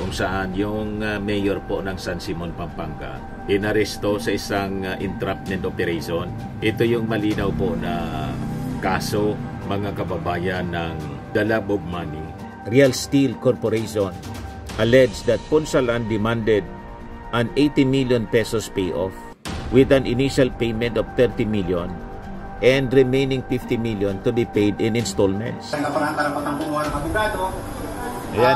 kung saan yung mayor po ng San Simon, Pampanga inaresto sa isang entrapment operation. Ito yung malinaw po na kaso, mga kababayan, ng the love of money. Real Steel Corporation alleged that Ponsalan demanded an 80 million pesos payoff with an initial payment of 30 million and remaining 50 million to be paid in installments. Ang karapatang kumuha ng abogado. Ayan.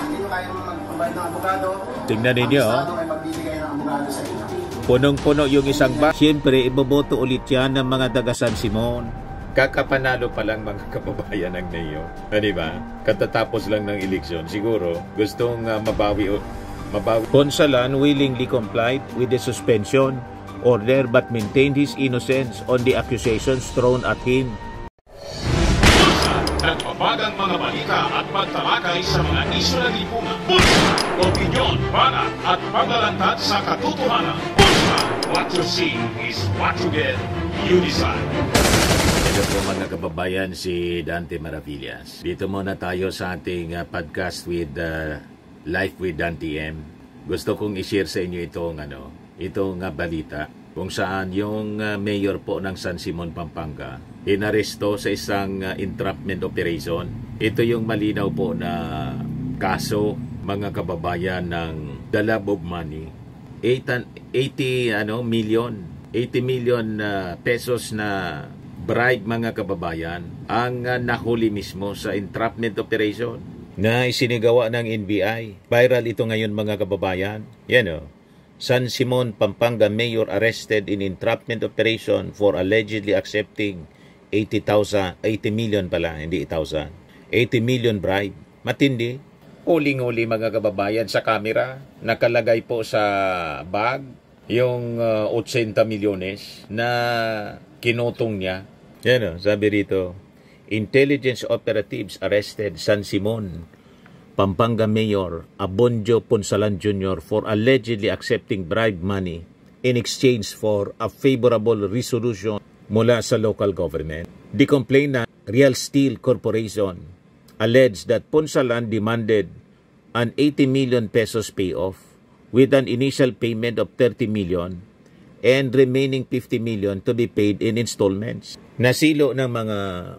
Hindi nyo kaya mag-provide ng abogado. Tingnan ninyo. Ang Estado ay magbibigay ng abogado sa inyo. Punong-puno yung isang ba. Siyempre, iboboto ulit yan ng mga taga San Simon. Kakapanalo pa lang mga kababayan ng Neo. Diba? Katatapos lang ng eleksyon. Siguro, gustong mabawi. Ponsalan willingly complied with the suspension order but maintained his innocence on the accusations thrown at him. Nagpapagang mga balita at pagtalakay sa mga isyu na lipungan. Pulsa, opinyon, banat at paglalantad sa katotohanan. Pulsa, what you see is what you get. You decide. Ito po mga kababayan, si Dante Maravillas. Dito muna tayo sa ating podcast with Life with Dante M. Gusto kong i-share sa inyo itong balita kung saan yung mayor po ng San Simon, Pampanga inaresto sa isang entrapment operation. Ito yung malinaw po na kaso, mga kababayan, ng the love of money. 80 million pesos na bribe, mga kababayan, ang nahuli mismo sa entrapment operation na isinigawa ng NBI. Viral ito ngayon, mga kababayan. Yan San Simon, Pampanga mayor arrested in entrapment operation for allegedly accepting 80 million pala, hindi 1,000. 80 million bribe. Matindi. Uling-uli, mga kababayan, sa camera. Nakalagay po sa bag yung 80 milyones na kinutong niya. Yan sabi rito. Intelligence operatives arrested San Simon, Pampanga Mayor Abonjo Ponsalan Jr. for allegedly accepting bribe money in exchange for a favorable resolution mula sa local government. The complainant, Real Steel Corporation, alleged that Ponsalan demanded an 80 million pesos payoff with an initial payment of 30 million and remaining 50 million to be paid in installments. Nasilo ng mga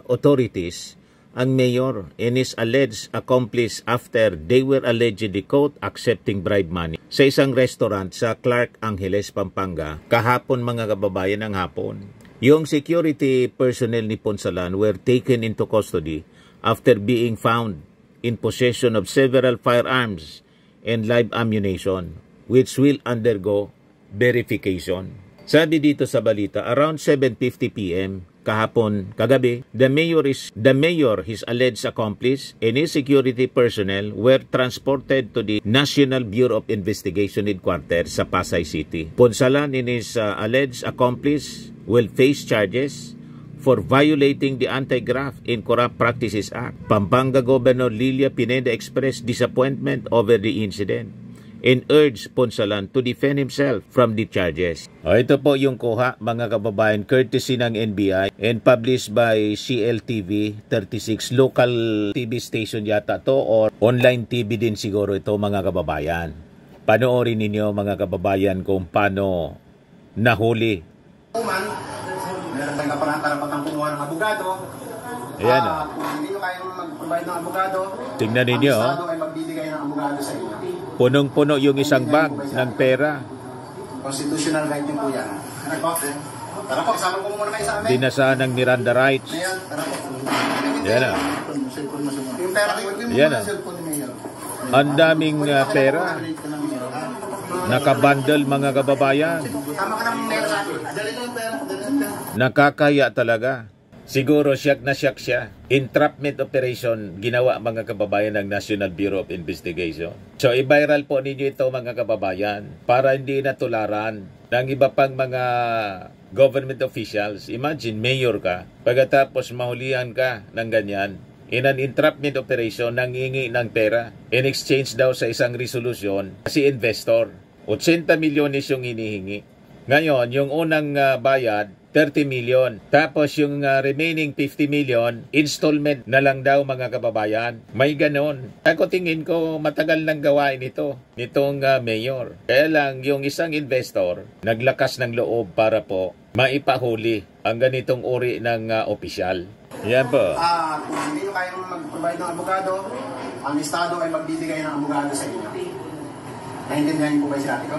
authorities ang mayor and his alleged accomplice after they were allegedly caught accepting bribe money sa isang restaurant sa Clark Angeles, Pampanga kahapon, mga kababayan, ng hapon. Yung security personnel ni Ponsalan were taken into custody after being found in possession of several firearms and live ammunition which will undergo verification. Sabi dito sa balita, around 7:50 p.m. kagabi, the mayor, his alleged accomplice, and his security personnel were transported to the National Bureau of Investigation headquarters sa Pasay City. Ponsalan and his alleged accomplice will face charges for violating the Anti-Graft and Corrupt Practices Act. Pampanga Governor Lilia Pineda expressed disappointment over the incident and urged Ponsalan to defend himself from the charges. Ito po yung kuha, mga kababayan, courtesy ng NBI and published by CLTV 36, local TV station yata to or online TV din siguro ito, mga kababayan. Panoorin ninyo, mga kababayan, kung paano nahuli. Meron tayong karapatang kumuha ng abogado. Ayan Kung hindi nyo kaya mag-provide ng abogado, tingnan ninyo. ang Estado ay magbibigay ng abogado sa inyo. Punong-puno yung isang bag ng pera. Constitutional right din po yan. Tara po, kasama ko muna kayo sa amin. Dinasahan ng Miranda rights. Ayan, tara po. Yan Yung pera, Yan ang daming pera. Nakabundle, mga kababayan. Tama ka ng pera. Dali lang yung pera. Nakakaya talaga. Siguro siyak siya. Entrapment operation ginawa, mga kababayan, ng National Bureau of Investigation. So i-viral po ninyo ito, mga kababayan, para hindi natularan ng iba pang mga government officials. Imagine, mayor ka, pagkatapos mahulihan ka ng ganyan, in an entrapment operation, nangingi ng pera. In exchange daw sa isang resolution, si investor, 80 milyones yung hinihingi. Ngayon, yung unang bayad, 30 million. Tapos yung remaining 50 million, installment na lang daw mga kababayan. May ganon. Ako tingin ko matagal nang gawain ito, nitong mayor. Kaya lang yung isang investor, naglakas ng loob para po maipahuli ang ganitong uri ng opisyal. Yan po. Kung hindi nyo kayang mag-provide ng abogado, ang Estado ay magbibigay ng abogado sa inyo. Naintindihan niyo po ba yung sinabi ko?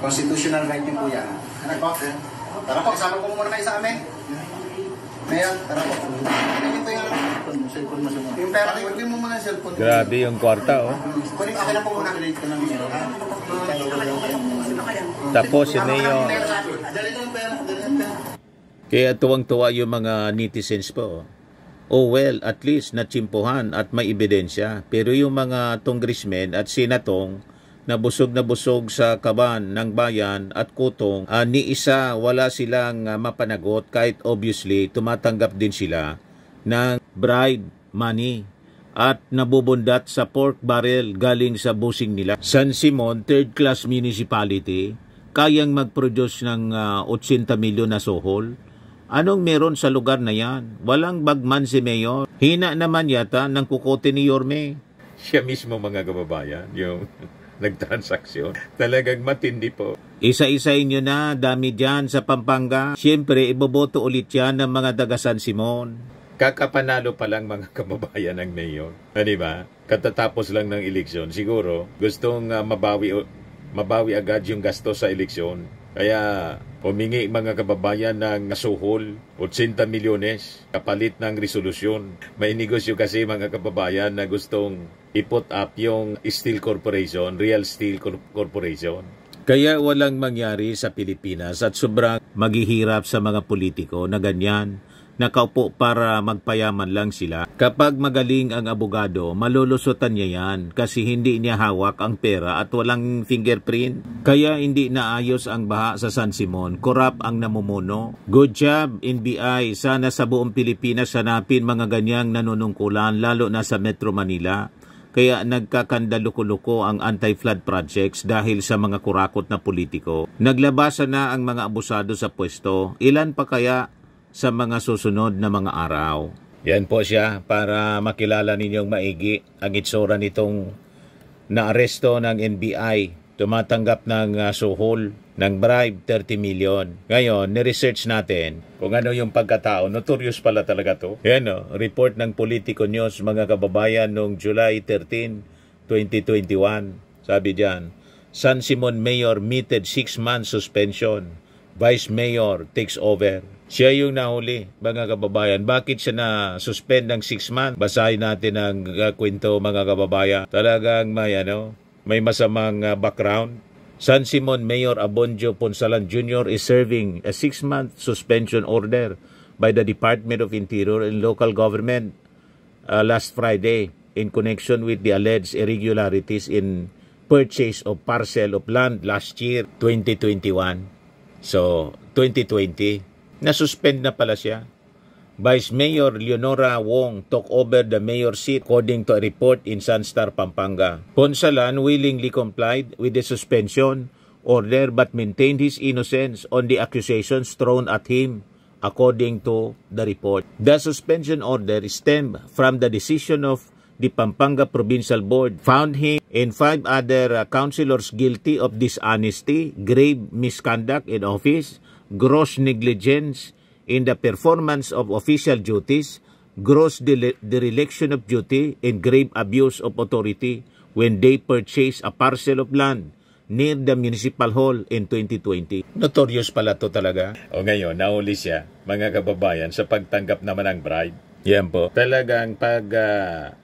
Constitutional right niyo po yan. Ano po? Tara po, kasama po muna kayo sa amin. Mayor, tara po. Ito yung pera. Huwag mo muna yung cellphone. Grabe yung kwarta, oh. Kunin ka na po muna. Tapos si Mayor. Dali yung pera. Kaya tuwang-tuwa yung mga netizens po. Oh well, at least natsimpuhan at may ebidensya. Pero yung mga congressmen at senatong na busog sa kaban ng bayan at kutong, ni isa wala silang mapanagot kahit obviously tumatanggap din sila ng bribe money at nabubundat sa pork barrel galing sa busing nila. San Simon, third class municipality, kayang mag-produce ng 80 milyon na sohol. Anong meron sa lugar na yan? Walang bagman si Mayor. Hina naman yata ng kukote ni Yorme. Siya mismo mga kababayan, yung nagtransaksyon. Talagang matindi po. Isa-isain nyo na, dami dyan sa Pampanga. Siyempre, iboboto ulit yan ng mga taga San Simon. Kakapanalo pa lang mga kababayan ng Mayor. Ba? Katatapos lang ng eleksyon. Siguro, gustong mabawi agad yung gasto sa eleksyon. Kaya humingi mga kababayan ng suhol, 80 milyones, kapalit ng resolusyon. May negosyo kasi mga kababayan na gustong i-put up yung Steel Corporation, Real Steel Corporation. Kaya walang mangyari sa Pilipinas at sobrang maghihirap sa mga politiko na ganyan, nakaupo para magpayaman lang sila. Kapag magaling ang abogado, malulusutan niya yan kasi hindi niya hawak ang pera at walang fingerprint. Kaya hindi naayos ang baha sa San Simon. Korap ang namumuno. Good job, NBI. Sana sa buong Pilipinas hanapin mga ganyang nanunungkulan lalo na sa Metro Manila. Kaya nagkakandaluko-luko ang anti-flood projects dahil sa mga kurakot na politiko. Naglabasan na ang mga abusado sa pwesto. Ilan pa kaya sa mga susunod na mga araw? Yan po siya para makilala ninyong maigi ang itsura nitong naaresto ng NBI. Tumatanggap ng suhol ng bribe 30 million. Ngayon, ni-research natin kung ano yung pagkatao. Notorious pala talaga to. Yan report ng Politico News mga kababayan noong July 13, 2021. Sabi diyan, San Simon Mayor meted 6-month suspension. Vice Mayor takes over. Siya yung nahuli, mga kababayan. Bakit siya na-suspend ng 6 months? Basahin natin ang kwento, mga kababayan. Talagang may masamang background. San Simon Mayor Abonjo Ponsalan Jr. is serving a 6-month suspension order by the Department of Interior and Local Government last Friday in connection with the alleged irregularities in purchase of parcel of land last year, 2021. So, 2020. Nasuspend na pala siya. Vice Mayor Leonora Wong took over the mayor's seat according to a report in Sunstar, Pampanga. Ponsalan willingly complied with the suspension order but maintained his innocence on the accusations thrown at him according to the report. The suspension order stemmed from the decision of the Pampanga Provincial Board found him and 5 other councilors guilty of dishonesty, grave misconduct in office, gross negligence in the performance of official duties, gross dereliction of duty, and grave abuse of authority when they purchased a parcel of land near the municipal hall in 2020. Notorious pala to talaga. O ngayon, nahuli siya, mga kababayan, sa pagtanggap naman ng bribe. Yan po. Talagang pag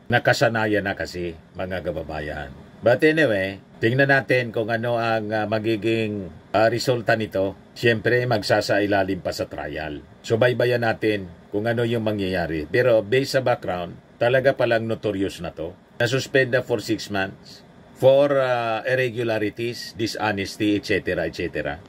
nakasanayan na kasi, mga kababayan. But anyway, tingnan natin kung ano ang magiging resulta nito. Siyempre, magsasailalim pa sa trial. Subaybayan natin kung ano yung mangyayari. Pero based sa background, talaga palang notorious na to. Nasuspend na for 6 months for irregularities, dishonesty, etc. etc.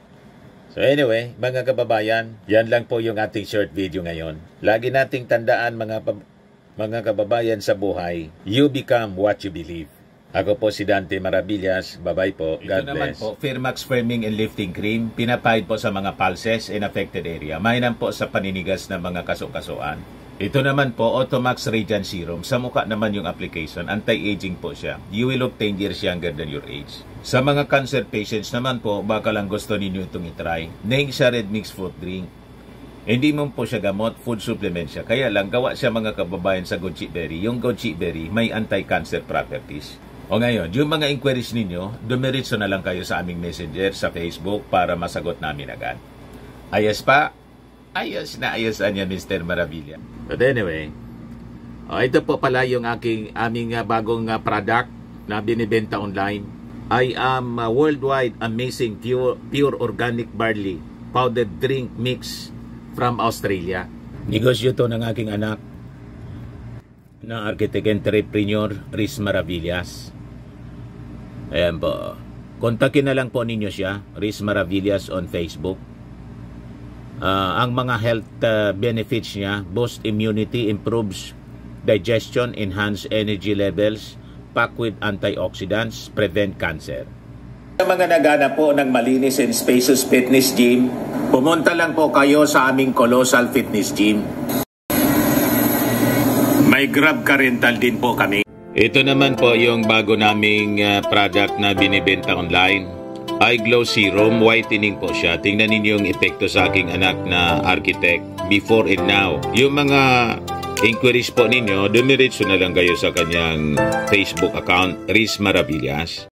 So anyway, mga kababayan, yan lang po yung ating short video ngayon. Lagi nating tandaan mga kababayan sa buhay, you become what you believe. Ako po si Dante Maravillas. Bye-bye po. God Ito naman bless. po, Firmax Firming and Lifting Cream. Pinapahid po sa mga pulses in affected area. Mainam po sa paninigas ng mga kaso-kasuan. Ito naman po, Automax Radiant Serum. Sa mukha naman yung application. Anti-aging po siya. You will look 10 years younger than your age. Sa mga cancer patients naman po, baka lang gusto ninyo itong itry. Neng siya red mixed fruit drink. Hindi mo po siya gamot, food supplement siya. Kaya lang, gawa siya mga kababayan sa goji berry. Yung goji berry may anti-cancer properties. O ngayon, yung mga inquiries ninyo, dumiritso na lang kayo sa aming messenger sa Facebook para masagot namin agad. Ayos pa? Ayos na ayos niya, Mr. Maravilla. But anyway, ito po pala yung aming bagong product na binibenta online. I am worldwide amazing pure organic barley powdered drink mix from Australia. Negosyo to ng aking anak na architect entrepreneur Riz Maravillas. Ayan po. Kontakin na lang po ninyo siya, Riz Maravillas on Facebook. Ang mga health benefits niya, boost immunity, improves digestion, enhance energy levels, packed with antioxidants, prevent cancer. Sa mga nagana po ng malinis and spacious fitness gym, pumunta lang po kayo sa aming Colossal Fitness Gym. May Grab ka rental din po kami. Ito naman po yung bago naming product na binibenta online. Eye Glow Serum, whitening po siya. Tingnan ninyo yung epekto sa aking anak na architect before and now. Yung mga inquiries po ninyo, dumiretso na lang kayo sa kanyang Facebook account, Riz Maravillas.